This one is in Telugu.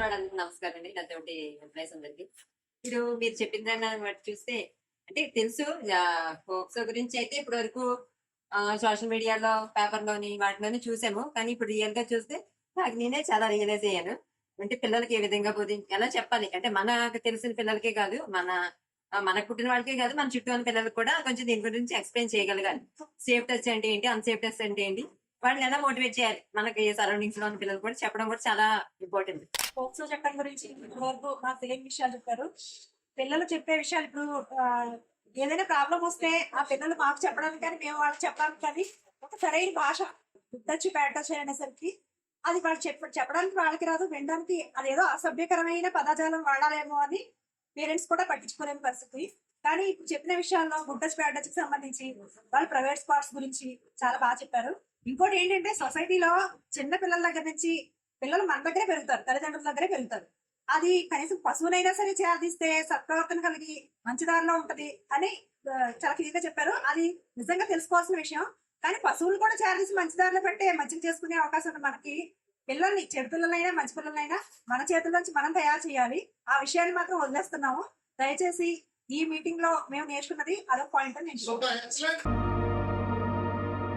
వాళ్ళందరికీ నమస్కారం అండి. నాతోటి ఎంప్లాయీస్ అందరికి. ఇప్పుడు మీరు చెప్పిన దాన్ని బట్టి చూస్తే అంటే తెలుసు ఫోక్సో గురించి అయితే ఇప్పటి వరకు సోషల్ మీడియాలో, పేపర్‌లోని వాటిలోని చూసాము. కానీ ఇప్పుడు రియల్‌గా చూస్తే నాకు నేనే చాలా రియలైజ్ అయ్యాను. అంటే పిల్లలకి ఏ విధంగా ఎలా చెప్పాలి? అంటే మనకు తెలిసిన పిల్లలకే కాదు, మనకు పుట్టిన వాళ్ళకే కాదు, మన చుట్టూ ఉన్న పిల్లలకి కూడా కొంచెం దీని గురించి ఎక్స్‌ప్లెయిన్ చేయగలగాలి. సేఫ్ టచ్ అంటే ఏంటి? అన్‌సేఫ్ టచ్ అంటే ఏంటి? వాళ్ళని ఎలా మోటివేట్ చేయాలి? మనకి సరౌండింగ్స్ లో ఉన్న పిల్లలు కూడా చెప్పడం కూడా చాలా ఇంపార్టెంట్. పోక్సో చట్టం గురించి ఇప్పటివరకు మాకు తెలియని విషయాలు చెప్పారు. పిల్లలు చెప్పే విషయాలు ఇప్పుడు ఏదైనా ప్రాబ్లం వస్తే ఆ పిల్లలు మాకు చెప్పడానికి కానీ మేము వాళ్ళకి చెప్పడానికి కానీ ఒక సరైన భాష గుర్తొచ్చి పెట్టచ్చు అనేసరికి అది వాళ్ళు చెప్పడానికి వాళ్ళకి రాదు, వినడానికి అదేదో అసభ్యకరమైన పదజాలం వాడాలేమో అని పేరెంట్స్ కూడా పట్టించుకోలేని పరిస్థితి. కానీ ఇప్పుడు చెప్పిన విషయాల్లో గుడ్డచ్ పేడచ్కి సంబంధించి వాళ్ళు ప్రైవేట్ స్పాట్స్ గురించి చాలా బాగా చెప్పారు. ఇంకోటి ఏంటంటే సొసైటీలో చిన్న పిల్లల దగ్గర నుంచి పిల్లలు మన దగ్గరే పెరుగుతారు, తల్లిదండ్రుల దగ్గరే పెరుగుతారు. అది కనీసం పశువునైనా సరే చేరదీస్తే సత్ప్రవర్తన కలిగి మంచి దారిలో ఉంటది అని చాలా క్లియర్ గా చెప్పారు. అది నిజంగా తెలుసుకోవాల్సిన విషయం. కానీ పశువులు కూడా చేరదీసి మంచి దారిలో పెట్టే మంచిగా చేసుకునే అవకాశం ఉంది మనకి. పిల్లల్ని చెడు పిల్లలైనా మంచి పిల్లలైనా మన చేతుల్లోంచి మనం తయారు చేయాలి. ఆ విషయాన్ని మాత్రం వదిలేస్తున్నాము. దయచేసి ఈ మీటింగ్ లో మేము నేర్చుకున్నది అదొక పాయింట్ అని నేను